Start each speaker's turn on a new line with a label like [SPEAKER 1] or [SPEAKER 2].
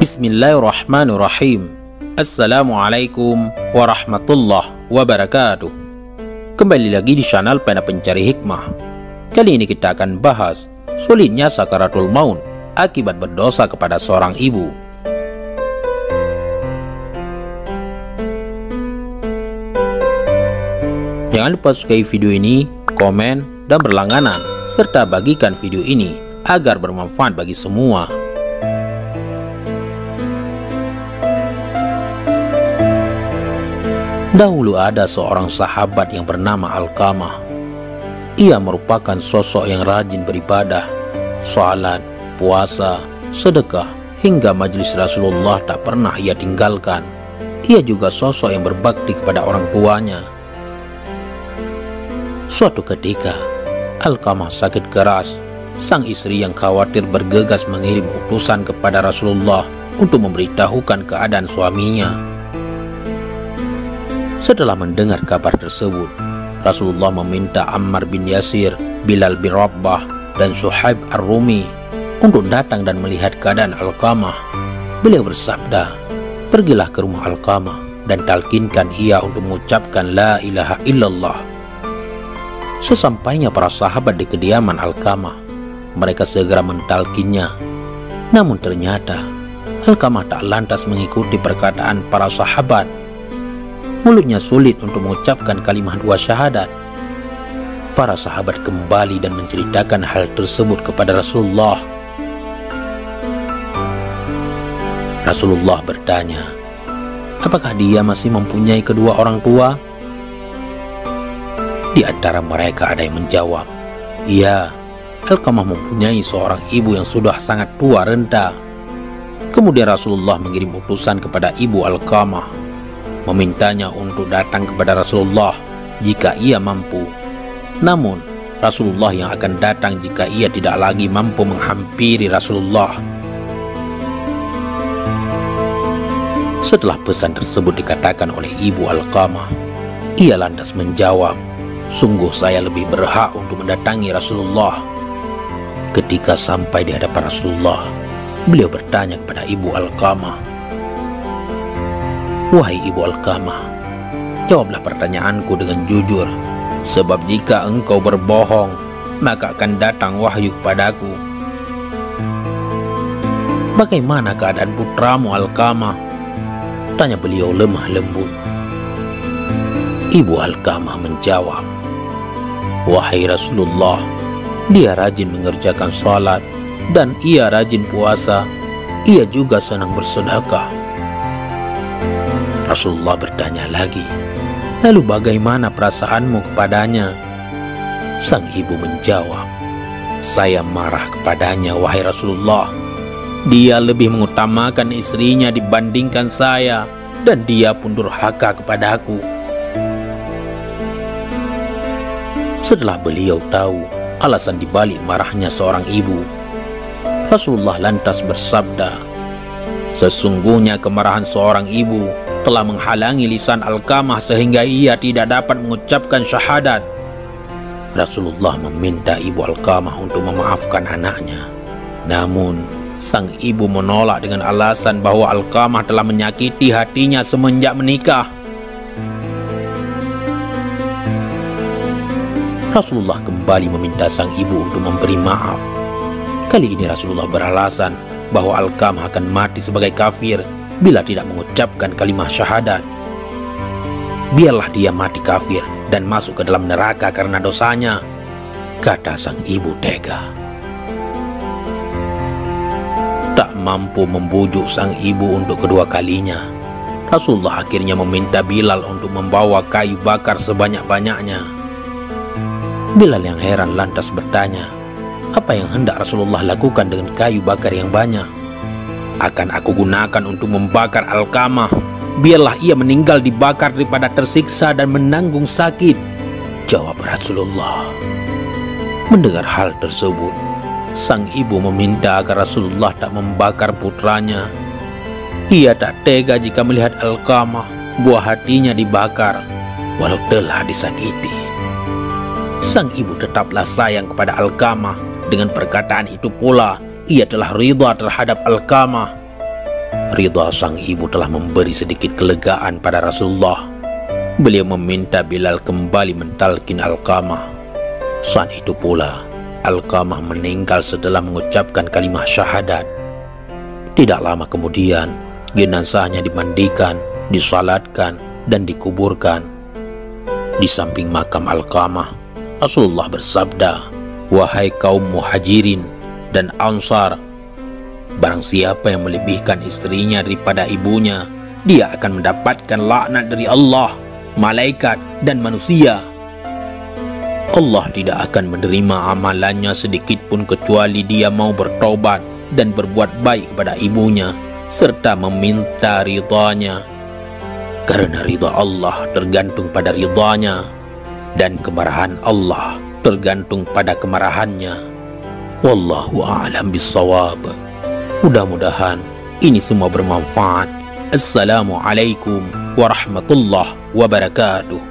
[SPEAKER 1] Bismillahirrahmanirrahim. Assalamualaikum warahmatullahi wabarakatuh. Kembali lagi di channel Pena Pencari Hikmah. Kali ini kita akan bahas sulitnya sakaratul maut akibat berdosa kepada seorang ibu. Jangan lupa sukai video ini, komen, dan berlangganan, serta bagikan video ini agar bermanfaat bagi semua. Dahulu ada seorang sahabat yang bernama Alqamah. Ia merupakan sosok yang rajin beribadah, salat, puasa, sedekah, hingga majelis Rasulullah tak pernah ia tinggalkan. Ia juga sosok yang berbakti kepada orang tuanya. Suatu ketika, Alqamah sakit keras. Sang istri yang khawatir bergegas mengirim utusan kepada Rasulullah untuk memberitahukan keadaan suaminya. Setelah mendengar kabar tersebut, Rasulullah meminta Ammar bin Yasir, Bilal bin Rabah, dan Suhaib ar-Rumi untuk datang dan melihat keadaan Alqamah. Beliau bersabda, "Pergilah ke rumah Alqamah dan talkinkan ia untuk mengucapkan la ilaha illallah." Sesampainya para sahabat di kediaman Alqamah, mereka segera mentalkinnya. Namun ternyata Alqamah tak lantas mengikuti perkataan para sahabat. Mulutnya sulit untuk mengucapkan kalimat dua syahadat. Para sahabat kembali dan menceritakan hal tersebut kepada Rasulullah. Rasulullah bertanya, apakah dia masih mempunyai kedua orang tua? Di antara mereka ada yang menjawab, "Ya, Alqamah mempunyai seorang ibu yang sudah sangat tua renta." Kemudian Rasulullah mengirim utusan kepada ibu Alqamah, memintanya untuk datang kepada Rasulullah jika ia mampu. Namun Rasulullah yang akan datang jika ia tidak lagi mampu menghampiri Rasulullah. Setelah pesan tersebut dikatakan oleh ibu Alqamah, ia lantas menjawab, "Sungguh saya lebih berhak untuk mendatangi Rasulullah." Ketika sampai di hadapan Rasulullah, beliau bertanya kepada ibu Alqamah, "Wahai ibu Alqamah, jawablah pertanyaanku dengan jujur, sebab jika engkau berbohong, maka akan datang wahyu kepadaku." "Bagaimana keadaan putramu Alqamah?" tanya beliau lemah lembut. Ibu Alqamah menjawab, "Wahai Rasulullah, dia rajin mengerjakan salat dan ia rajin puasa. Ia juga senang bersedekah." Rasulullah bertanya lagi, "Lalu bagaimana perasaanmu kepadanya?" Sang ibu menjawab, "Saya marah kepadanya, wahai Rasulullah. Dia lebih mengutamakan istrinya dibandingkan saya, dan dia pun durhaka kepadaku." Setelah beliau tahu alasan dibalik marahnya seorang ibu, Rasulullah lantas bersabda, "Sesungguhnya kemarahan seorang ibu telah menghalangi lisan Alqamah sehingga ia tidak dapat mengucapkan syahadat." Rasulullah meminta ibu Alqamah untuk memaafkan anaknya. Namun sang ibu menolak dengan alasan bahwa Alqamah telah menyakiti hatinya semenjak menikah. Rasulullah kembali meminta sang ibu untuk memberi maaf. Kali ini Rasulullah beralasan bahwa Alqamah akan mati sebagai kafir bila tidak mengucapkan kalimat syahadat. "Biarlah dia mati kafir dan masuk ke dalam neraka karena dosanya," kata sang ibu tega. Tak mampu membujuk sang ibu untuk kedua kalinya, Rasulullah akhirnya meminta Bilal untuk membawa kayu bakar sebanyak-banyaknya. Bilal yang heran lantas bertanya, apa yang hendak Rasulullah lakukan dengan kayu bakar yang banyak? "Akan aku gunakan untuk membakar Alqamah. Biarlah ia meninggal dibakar daripada tersiksa dan menanggung sakit," jawab Rasulullah. Mendengar hal tersebut, sang ibu meminta agar Rasulullah tak membakar putranya. Ia tak tega jika melihat Alqamah, buah hatinya dibakar, walau telah disakiti. Sang ibu tetaplah sayang kepada Alqamah. Dengan perkataan itu pula, ia telah ridha terhadap Alqamah. Ridha sang ibu telah memberi sedikit kelegaan pada Rasulullah. Beliau meminta Bilal kembali mentalkin Alqamah. Saat itu pula Alqamah meninggal setelah mengucapkan kalimah syahadat. Tidak lama kemudian jenazahnya dimandikan, disalatkan, dan dikuburkan. Di samping makam Alqamah, Rasulullah bersabda, "Wahai kaum muhajirin dan ansar, barang siapa yang melebihkan istrinya daripada ibunya, dia akan mendapatkan laknat dari Allah, malaikat, dan manusia. Allah tidak akan menerima amalannya sedikit pun kecuali dia mau bertobat dan berbuat baik kepada ibunya serta meminta ridhanya. Karena ridha Allah tergantung pada ridhanya dan kemarahan Allah tergantung pada kemarahannya. Wallahu a'lam bissawab." Mudah-mudahan ini semua bermanfaat. Assalamualaikum warahmatullahi wabarakatuh.